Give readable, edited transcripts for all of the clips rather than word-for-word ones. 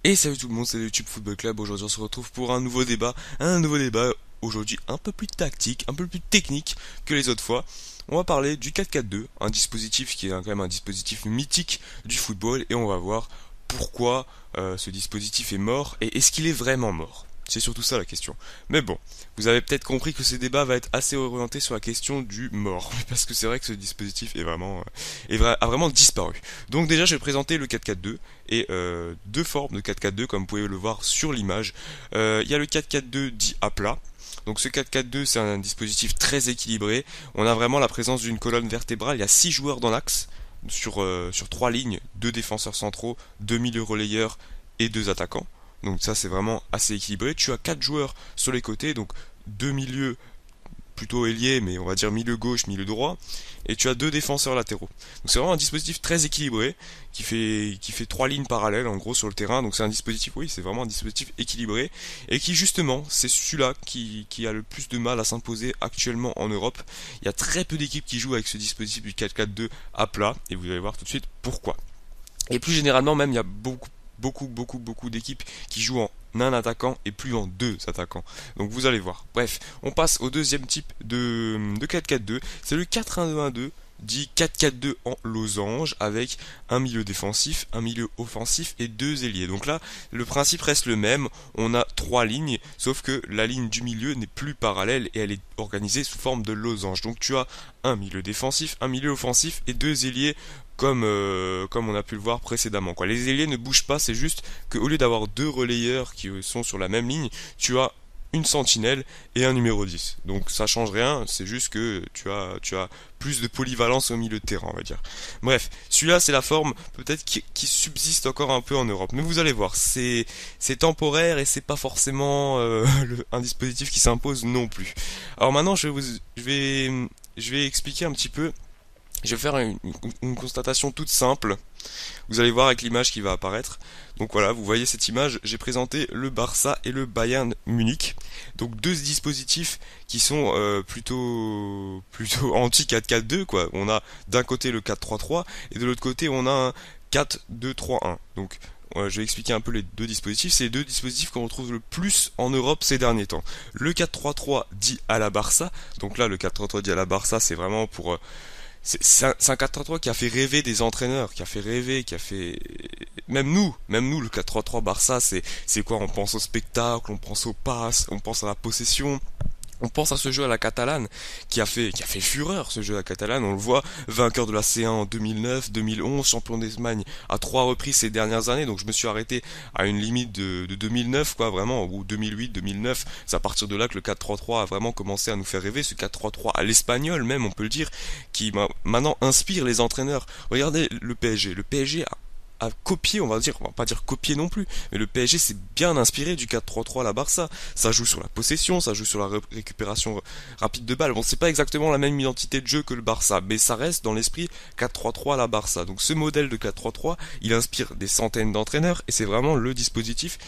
Et salut tout le monde, c'est le YouTube Football Club. Aujourd'hui on se retrouve pour un nouveau débat aujourd'hui un peu plus tactique, un peu plus technique que les autres fois. On va parler du 4-4-2, un dispositif qui est quand même un dispositif mythique du football, et on va voir pourquoi ce dispositif est mort et est-ce qu'il est vraiment mort. C'est surtout ça la question. Mais bon, vous avez peut-être compris que ce débat va être assez orienté sur la question du mort, parce que c'est vrai que ce dispositif a vraiment disparu. Donc déjà, je vais présenter le 4-4-2 et deux formes de 4-4-2 comme vous pouvez le voir sur l'image. Il y a le 4-4-2 dit à plat. Donc ce 4-4-2, c'est un dispositif très équilibré. On a vraiment la présence d'une colonne vertébrale. Il y a 6 joueurs dans l'axe sur 3 lignes, 2 défenseurs centraux, 2 milieux relayeurs et 2 attaquants. Donc ça, c'est vraiment assez équilibré. Tu as 4 joueurs sur les côtés, donc 2 milieux plutôt ailier, mais on va dire milieu gauche, milieu droit, et tu as 2 défenseurs latéraux. Donc c'est vraiment un dispositif très équilibré, qui fait 3 lignes parallèles en gros sur le terrain, donc c'est un dispositif, oui, c'est vraiment un dispositif équilibré, et qui justement, c'est celui-là qui a le plus de mal à s'imposer actuellement en Europe. Il y a très peu d'équipes qui jouent avec ce dispositif du 4-4-2 à plat, et vous allez voir tout de suite pourquoi. Et plus généralement même, il y a beaucoup d'équipes qui jouent en un attaquant et plus en deux attaquants. Donc vous allez voir. Bref, on passe au deuxième type de 4-4-2. C'est le 4-1-2-1-2, dit 4-4-2 en losange, avec un milieu défensif, un milieu offensif et deux ailiers. Donc là, le principe reste le même. On a trois lignes, sauf que la ligne du milieu n'est plus parallèle et elle est organisée sous forme de losange. Donc tu as un milieu défensif, un milieu offensif et deux ailiers comme on a pu le voir précédemment, quoi. Les ailiers ne bougent pas, c'est juste qu'au lieu d'avoir deux relayeurs qui sont sur la même ligne, tu as une sentinelle et un numéro 10. Donc ça change rien, c'est juste que tu as plus de polyvalence au milieu de terrain, on va dire. Bref, celui-là c'est la forme peut-être qui subsiste encore un peu en Europe. Mais vous allez voir, c'est temporaire et c'est pas forcément un dispositif qui s'impose non plus. Alors maintenant je vais expliquer un petit peu. Je vais faire une constatation toute simple. Vous allez voir avec l'image qui va apparaître. Donc voilà, vous voyez cette image, j'ai présenté le Barça et le Bayern Munich. Donc deux dispositifs qui sont plutôt anti 4-4-2 quoi. On a d'un côté le 4-3-3 et de l'autre côté on a un 4-2-3-1. Donc je vais expliquer un peu les deux dispositifs. C'est les deux dispositifs qu'on retrouve le plus en Europe ces derniers temps. Le 4-3-3 dit à la Barça. Donc là, le 4-3-3 dit à la Barça, c'est vraiment pour c'est un 4-3-3 qui a fait rêver des entraîneurs, même nous, le 4-3-3 Barça, c'est quoi? On pense au spectacle, on pense aux passes, on pense à la possession. On pense à ce jeu à la catalane qui a fait fureur, ce jeu à la catalane. On le voit vainqueur de la C1 en 2009, 2011, champion d'Espagne à 3 reprises ces dernières années. Donc je me suis arrêté à une limite de 2009 quoi, vraiment, ou 2008, 2009. C'est à partir de là que le 4-3-3 a vraiment commencé à nous faire rêver, ce 4-3-3 à l'espagnol même, on peut le dire, qui maintenant inspire les entraîneurs. Regardez le PSG. Le PSG a copié, on va pas dire copier non plus, mais le PSG s'est bien inspiré du 4-3-3 à la Barça. Ça joue sur la possession, ça joue sur la récupération rapide de balle. Bon, c'est pas exactement la même identité de jeu que le Barça, mais ça reste dans l'esprit 4-3-3 à la Barça. Donc ce modèle de 4-3-3, il inspire des centaines d'entraîneurs et c'est vraiment le dispositif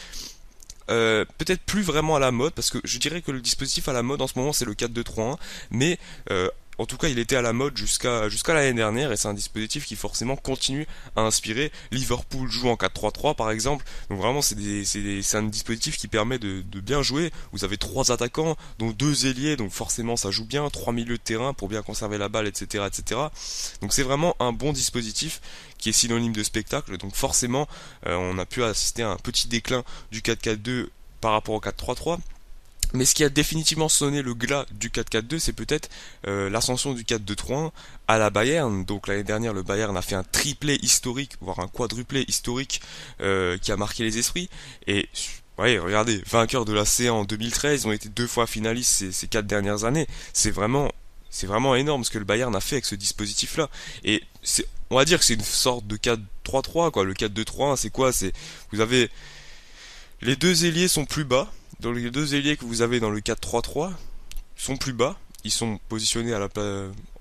peut-être plus vraiment à la mode, parce que je dirais que le dispositif à la mode en ce moment c'est le 4-2-3-1, mais en tout cas il était à la mode jusqu'à l'année dernière, et c'est un dispositif qui forcément continue à inspirer. Liverpool joue en 4-3-3 par exemple, donc vraiment c'est un dispositif qui permet de bien jouer. Vous avez trois attaquants, dont deux ailiers, donc forcément ça joue bien, trois milieux de terrain pour bien conserver la balle, etc. etc. Donc c'est vraiment un bon dispositif qui est synonyme de spectacle, donc forcément on a pu assister à un petit déclin du 4-4-2 par rapport au 4-3-3. Mais ce qui a définitivement sonné le glas du 4-4-2, c'est peut-être l'ascension du 4-2-3-1 à la Bayern. Donc l'année dernière, le Bayern a fait un triplé historique, voire un quadruplé historique qui a marqué les esprits. Et ouais, regardez, vainqueurs de la C1 en 2013, ils ont été deux fois finalistes ces 4 dernières années. C'est vraiment énorme ce que le Bayern a fait avec ce dispositif-là. Et on va dire que c'est une sorte de 4-3-3, quoi. Le 4-2-3-1, c'est quoi? Vous avez les deux ailiers sont plus bas. Donc les deux ailiers que vous avez dans le 4-3-3 sont plus bas. Ils sont positionnés à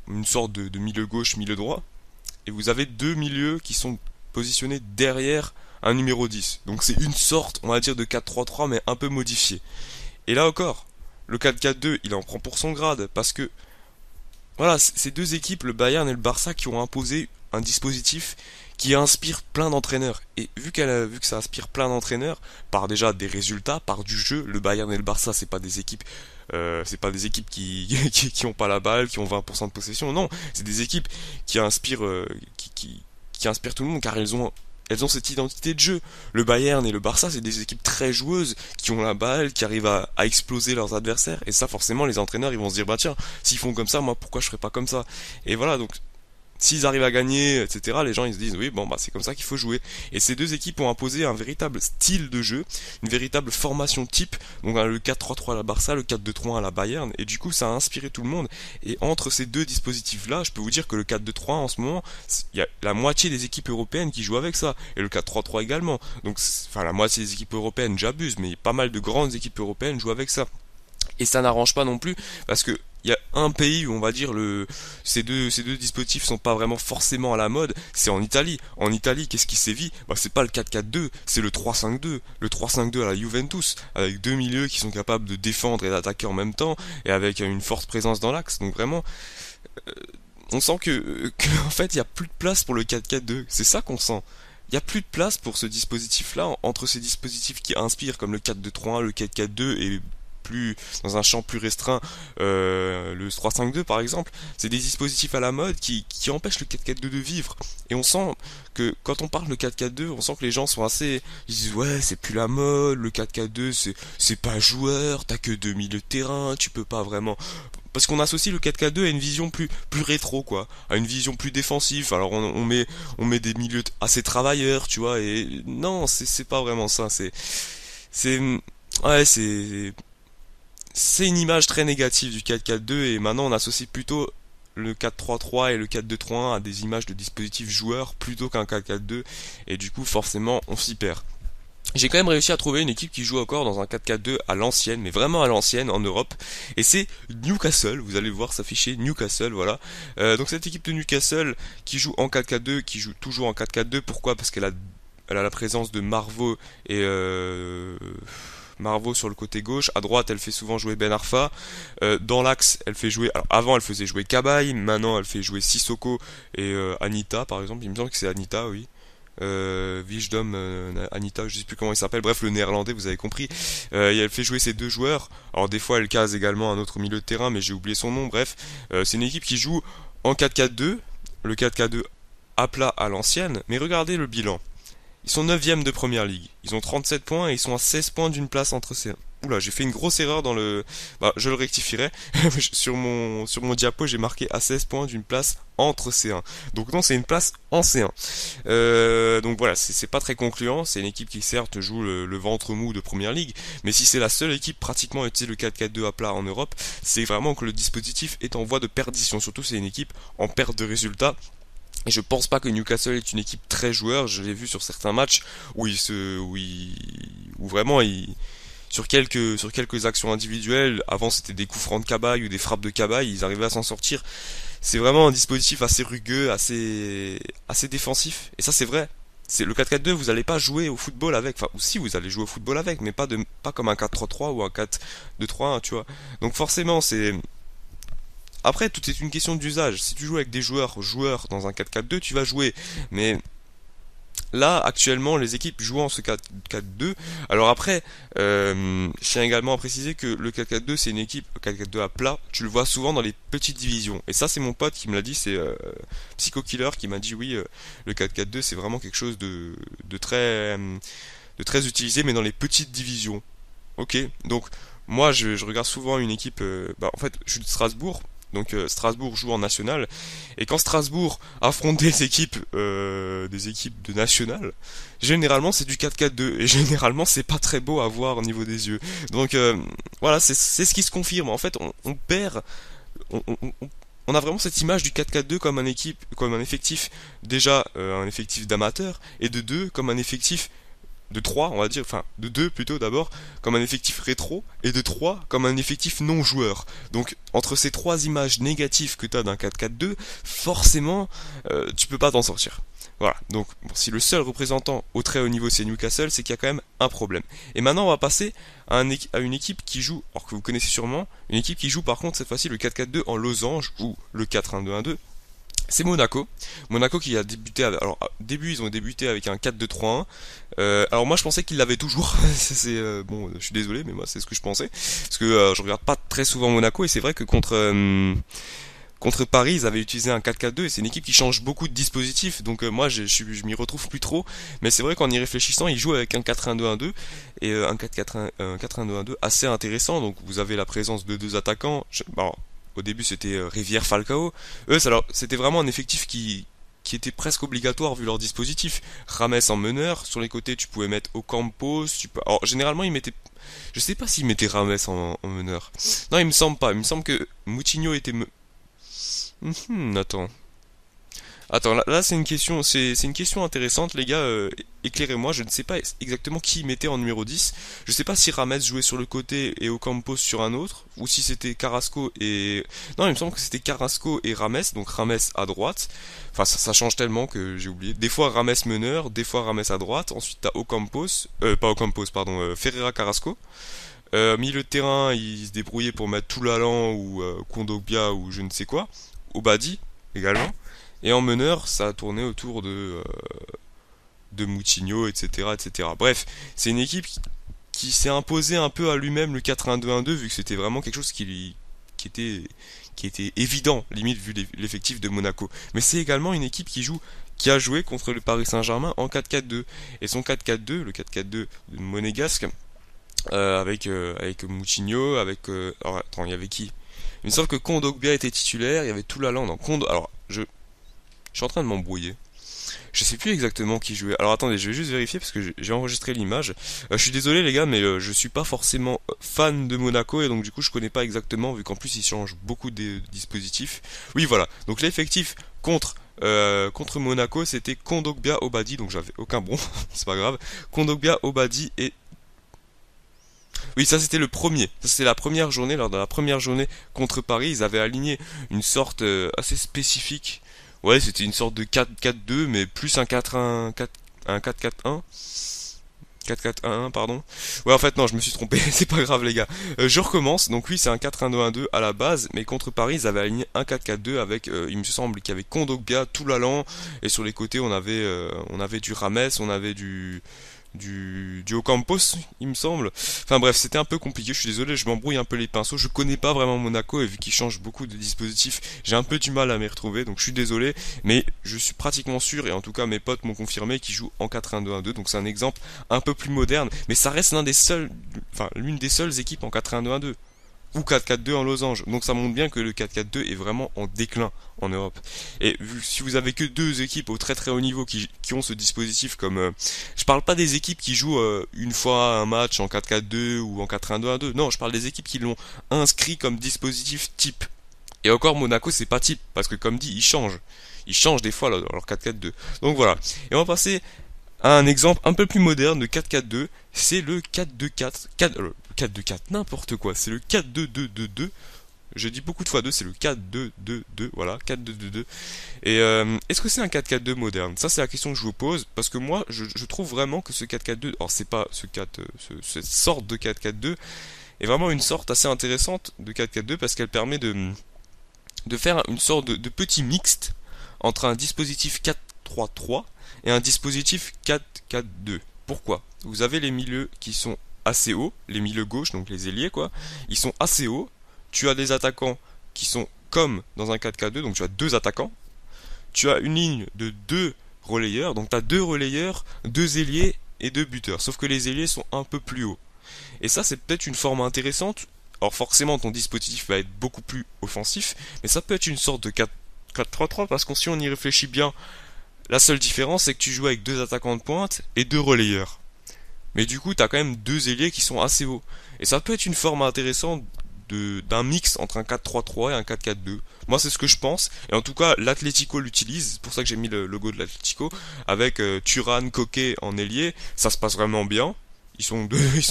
une sorte de milieu gauche, milieu droit. Et vous avez deux milieux qui sont positionnés derrière un numéro 10. Donc c'est une sorte, on va dire, de 4-3-3 mais un peu modifié. Et là encore, le 4-4-2, il en prend pour son grade parce que voilà, ces deux équipes, le Bayern et le Barça, qui ont imposé un dispositif qui inspire plein d'entraîneurs. Et vu que ça inspire plein d'entraîneurs, par déjà des résultats, par du jeu, le Bayern et le Barça, c'est pas des équipes qui ont pas la balle, qui ont 20% de possession. Non, c'est des équipes qui inspirent, qui inspirent tout le monde car elles ont cette identité de jeu. Le Bayern et le Barça, c'est des équipes très joueuses, qui ont la balle, qui arrivent à exploser leurs adversaires. Et ça, forcément, les entraîneurs, ils vont se dire, bah tiens, s'ils font comme ça, moi, pourquoi je ferais pas comme ça? Et voilà, donc s'ils arrivent à gagner, etc., les gens ils se disent oui, bon bah c'est comme ça qu'il faut jouer. Et ces deux équipes ont imposé un véritable style de jeu, une véritable formation type, donc le 4-3-3 à la Barça, le 4-2-3 à la Bayern, et du coup ça a inspiré tout le monde. Et entre ces deux dispositifs-là, je peux vous dire que le 4-2-3 en ce moment, il y a la moitié des équipes européennes qui jouent avec ça, et le 4-3-3 également. Donc, enfin la moitié des équipes européennes, j'abuse, mais pas mal de grandes équipes européennes jouent avec ça. Et ça n'arrange pas non plus parce que il y a un pays où on va dire ces deux dispositifs sont pas vraiment forcément à la mode, c'est en Italie. En Italie, qu'est-ce qui sévit? Bah, c'est pas le 4-4-2, c'est le 3-5-2. Le 3-5-2 à la Juventus, avec deux milieux qui sont capables de défendre et d'attaquer en même temps, et avec une forte présence dans l'axe. Donc vraiment, on sent en fait, il y a plus de place pour le 4-4-2. C'est ça qu'on sent. Il y a plus de place pour ce dispositif-là entre ces dispositifs qui inspirent comme le 4-2-3-1, le 4-4-2 et plus dans un champ plus restreint le 3-5-2 par exemple. C'est des dispositifs à la mode qui empêchent le 4-4-2 de vivre. Et on sent que quand on parle de 4-4-2, on sent que les gens sont assez, ils disent ouais c'est plus la mode, le 4-4-2 c'est pas joueur, t'as que deux milieux de terrain, tu peux pas vraiment, parce qu'on associe le 4-4-2 à une vision plus rétro quoi, à une vision plus défensive. Alors on met des milieux assez travailleurs, tu vois, et non, c'est pas vraiment ça, c'est ouais, c'est une image très négative du 4-4-2 et maintenant on associe plutôt le 4-3-3 et le 4-2-3-1 à des images de dispositifs joueurs plutôt qu'un 4-4-2 et du coup forcément on s'y perd. J'ai quand même réussi à trouver une équipe qui joue encore dans un 4-4-2 à l'ancienne, mais vraiment à l'ancienne en Europe, et c'est Newcastle. Vous allez voir s'afficher Newcastle, voilà. Donc cette équipe de Newcastle qui joue en 4-4-2, qui joue toujours en 4-4-2, pourquoi? Parce elle a la présence de Marveau et Marveau sur le côté gauche. À droite, elle fait souvent jouer Ben Arfa. Dans l'axe, elle fait jouer. Alors avant, elle faisait jouer Cabaye. Maintenant, elle fait jouer Sissoko et Anita, par exemple. Il me semble que c'est Anita, oui. Wisdom, Anita, je sais plus comment il s'appelle, bref le néerlandais vous avez compris, et elle fait jouer ces deux joueurs, alors des fois elle case également un autre milieu de terrain mais j'ai oublié son nom, bref, c'est une équipe qui joue en 4-4-2, le 4-4-2 à plat à l'ancienne, mais regardez le bilan, ils sont 9e de première ligue, ils ont 37 points et ils sont à 16 points d'une place entre ces. Oula, j'ai fait une grosse erreur dans le. Bah, je le rectifierai. Sur mon diapo, j'ai marqué à 16 points d'une place entre C1. Donc non, c'est une place en C1. Donc voilà, c'est pas très concluant. C'est une équipe qui certes joue le ventre mou de première ligue, mais si c'est la seule équipe pratiquement à utiliser le 4-4-2 à plat en Europe, c'est vraiment que le dispositif est en voie de perdition. Surtout, c'est une équipe en perte de résultats. Et je pense pas que Newcastle est une équipe très joueur. Je l'ai vu sur certains matchs où vraiment sur quelques actions individuelles, avant c'était des coups francs de Cabaye ou des frappes de Cabaye, ils arrivaient à s'en sortir. C'est vraiment un dispositif assez rugueux, assez défensif. Et ça c'est vrai. C'est le 4-4-2, vous n'allez pas jouer au football avec, enfin, ou si vous allez jouer au football avec, mais pas comme un 4-3-3 ou un 4-2-3-1, tu vois. Donc forcément, après, tout est une question d'usage. Si tu joues avec des joueurs dans un 4-4-2, tu vas jouer. Mais là, actuellement, les équipes jouent en ce 4-4-2. Alors après, je tiens également à préciser que le 4-4-2, c'est une équipe 4-4-2 à plat. Tu le vois souvent dans les petites divisions. Et ça, c'est mon pote qui me l'a dit. C'est Psycho Killer qui m'a dit oui, le 4-4-2, c'est vraiment quelque chose de très utilisé, mais dans les petites divisions. Ok, donc moi, je regarde souvent une équipe. En fait, je suis de Strasbourg. Donc Strasbourg joue en national et quand Strasbourg affronte des équipes de national, généralement c'est du 4-4-2 et généralement c'est pas très beau à voir au niveau des yeux. Donc voilà, c'est ce qui se confirme. En fait, on perd, on a vraiment cette image du 4-4-2 comme un effectif déjà un effectif d'amateurs et de deux comme un effectif de 3 on va dire, enfin de 2 plutôt d'abord, comme un effectif rétro, et de 3 comme un effectif non joueur. Donc entre ces trois images négatives que tu as d'un 4-4-2, forcément tu peux pas t'en sortir. Voilà, donc bon, si le seul représentant au très haut niveau c'est Newcastle, c'est qu'il y a quand même un problème. Et maintenant on va passer à une équipe qui joue, alors que vous connaissez sûrement, une équipe qui joue par contre cette fois-ci le 4-4-2 en losange, ou le 4-1-2-1-2, C'est Monaco. Monaco qui a débuté alors au début ils ont débuté avec un 4-2-3-1. Alors moi je pensais qu'ils l'avaient toujours. Bon, je suis désolé mais moi c'est ce que je pensais parce que je regarde pas très souvent Monaco et c'est vrai que contre Paris, ils avaient utilisé un 4-4-2 et c'est une équipe qui change beaucoup de dispositifs. Donc moi, je m'y retrouve plus trop. Mais c'est vrai qu'en y réfléchissant, ils jouent avec un 4-1-2-1-2 et un 4-4-1-2 assez intéressant. Donc vous avez la présence de deux attaquants. Bon, au début, c'était Rivière Falcao. Eux, c'était vraiment un effectif qui était presque obligatoire vu leur dispositif. Rames en meneur, sur les côtés tu pouvais mettre Ocampos, alors généralement ils mettaient, je sais pas s'ils mettaient Rames en meneur. Non, il me semble pas, il me semble que Moutinho était attends. Attends, là c'est une question, c'est une question intéressante, les gars. Éclairez-moi, je ne sais pas exactement qui mettait en numéro 10. Je sais pas si Rames jouait sur le côté et Ocampos sur un autre, ou si c'était Carrasco et... Non, il me semble que c'était Carrasco et Rames, donc Rames à droite. Enfin, ça change tellement que j'ai oublié. Des fois Rames meneur, des fois Rames à droite. Ensuite t'as Ocampos, pas Ocampos, pardon, Ferreira Carrasco. Milieu de terrain, il se débrouillait pour mettre Toulalan ou Kondogbia ou je ne sais quoi. Obadi également. Et en meneur, ça a tourné autour de Moutinho, etc., etc. Bref, c'est une équipe qui s'est imposée un peu à lui-même le 4-1-2-1-2 vu que c'était vraiment quelque chose qui était, qui était évident, limite vu l'effectif de Monaco. Mais c'est également une équipe qui a joué contre le Paris Saint-Germain en 4-4-2. Et son 4-4-2, le 4-4-2 monégasque, avec Moutinho, alors, attends, il y avait qui? Il me semble que Kondogbia était titulaire, il y avait Toulalan dans Alors, je suis en train de m'embrouiller. Je sais plus exactement qui jouait. Alors attendez, je vais juste vérifier parce que j'ai enregistré l'image. Je suis désolé les gars, mais je suis pas forcément fan de Monaco et donc du coup je connais pas exactement vu qu'en plus ils changent beaucoup de dispositifs. Oui voilà, donc l'effectif contre Monaco c'était Kondogbia Obadi, donc j'avais aucun bon, c'est pas grave. Kondogbia Obadi et... Oui, ça c'était le premier. Ça c'était la première journée. Lors de la première journée contre Paris, ils avaient aligné une sorte assez spécifique. Ouais, c'était une sorte de 4-4-2, mais plus un 4-1, un 4-4-1. 4-4-1-1, pardon. Ouais, en fait, non, je me suis trompé. C'est pas grave, les gars. Je recommence. Donc, oui, c'est un 4-1-2-1-2 à la base, mais contre Paris, ils avaient aligné un 4-4-2 avec, il me semble qu'il y avait Kondogbia, Toulalan, et sur les côtés, on avait du Rames, on avait du Ocampos, il me semble. Enfin bref, c'était un peu compliqué, je suis désolé, je m'embrouille un peu les pinceaux, je connais pas vraiment Monaco et vu qu'ils changent beaucoup de dispositifs, j'ai un peu du mal à m'y retrouver, donc je suis désolé, mais je suis pratiquement sûr, et en tout cas mes potes m'ont confirmé qu'ils jouent en 4-1-2-1-2, donc c'est un exemple un peu plus moderne, mais ça reste l'une des seules équipes en 4-1-2-1-2 ou 4-4-2 en losange. Donc ça montre bien que le 4-4-2 est vraiment en déclin en Europe. Et si vous avez que deux équipes au très très haut niveau qui ont ce dispositif comme... je parle pas des équipes qui jouent une fois un match en 4-4-2 ou en 4-1-2-1-2. Non, je parle des équipes qui l'ont inscrit comme dispositif type. Et encore Monaco c'est pas type, parce que comme dit, ils changent. Ils changent des fois leur 4-4-2. Donc voilà. Et on va passer un exemple un peu plus moderne de 4-4-2, c'est le 4-2-4, 4-2-4, n'importe quoi, c'est le 4-2-2-2-2. Je dis beaucoup de fois 2, c'est le 4-2-2-2, voilà, 4-2-2-2. Et est-ce que c'est un 4-4-2 moderne? Ça, c'est la question que je vous pose, parce que moi, je trouve vraiment que ce 4-4-2, alors c'est pas cette sorte de 4-4-2, est vraiment une sorte assez intéressante de 4-4-2, parce qu'elle permet de faire une sorte de petit mixte entre un dispositif 4-3-3 et un dispositif 4-4-2. Pourquoi? Vous avez les milieux qui sont assez hauts, les milieux gauche, donc les ailiers quoi, ils sont assez hauts. Tu as des attaquants qui sont comme dans un 4-4-2, donc tu as deux attaquants. Tu as une ligne de deux relayeurs, donc tu as deux relayeurs, deux ailiers et deux buteurs. Sauf que les ailiers sont un peu plus hauts. Et ça, c'est peut-être une forme intéressante. Alors forcément, ton dispositif va être beaucoup plus offensif, mais ça peut être une sorte de 4-3-3 parce que si on y réfléchit bien, la seule différence c'est que tu joues avec deux attaquants de pointe et deux relayeurs. Mais du coup, tu as quand même deux ailiers qui sont assez hauts. Et ça peut être une forme intéressante d'un mix entre un 4-3-3 et un 4-4-2. Moi, c'est ce que je pense. Et en tout cas, l'Atlético l'utilise. C'est pour ça que j'ai mis le logo de l'Atlético. Avec Thuram, Coquet en ailier. Ça se passe vraiment bien. Ils sont deux, ils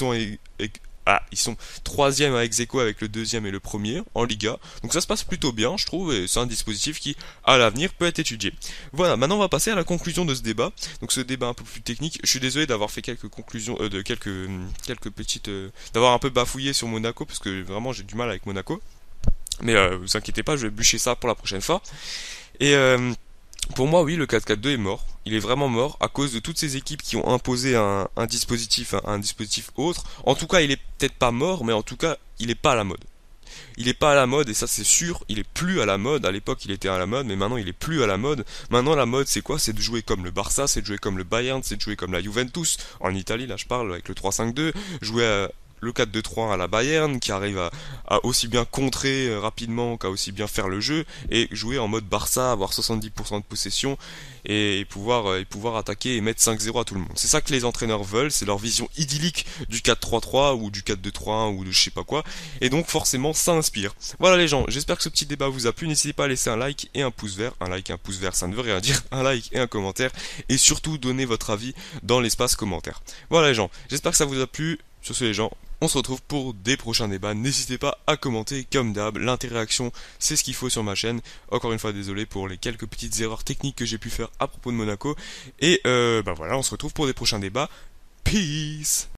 sont troisième à ex-aequo avec le deuxième et le premier en Liga. Donc ça se passe plutôt bien, je trouve, et c'est un dispositif qui, à l'avenir, peut être étudié. Voilà, maintenant on va passer à la conclusion de ce débat. Donc ce débat un peu plus technique. Je suis désolé d'avoir fait quelques conclusions, quelques petites, d'avoir un peu bafouillé sur Monaco parce que vraiment j'ai du mal avec Monaco. Mais vous inquiétez pas, je vais bûcher ça pour la prochaine fois. Et pour moi, oui, le 4-4-2 est mort. Il est vraiment mort à cause de toutes ces équipes qui ont imposé un dispositif, un dispositif autre. En tout cas, il est peut-être pas mort, mais en tout cas, il est pas à la mode. Il est pas à la mode et ça c'est sûr, il est plus à la mode. À l'époque il était à la mode, mais maintenant il est plus à la mode. Maintenant la mode c'est quoi? C'est de jouer comme le Barça, c'est de jouer comme le Bayern, c'est de jouer comme la Juventus. En Italie là je parle avec le 3-5-2, jouer le 4-2-3 à la Bayern qui arrive à aussi bien contrer rapidement qu'à aussi bien faire le jeu et jouer en mode Barça, avoir 70% de possession et pouvoir attaquer et mettre 5-0 à tout le monde. C'est ça que les entraîneurs veulent, c'est leur vision idyllique du 4-3-3 ou du 4-2-3-1 ou de je sais pas quoi. Et donc forcément ça inspire. Voilà les gens, j'espère que ce petit débat vous a plu. N'hésitez pas à laisser un like et un pouce vert. Un like et un pouce vert ça ne veut rien dire. Un like et un commentaire. Et surtout donnez votre avis dans l'espace commentaire. Voilà les gens, j'espère que ça vous a plu. Sur ce les gens, on se retrouve pour des prochains débats. N'hésitez pas à commenter comme d'hab. L'interaction, c'est ce qu'il faut sur ma chaîne. Encore une fois, désolé pour les quelques petites erreurs techniques que j'ai pu faire à propos de Monaco. Et voilà, on se retrouve pour des prochains débats. Peace!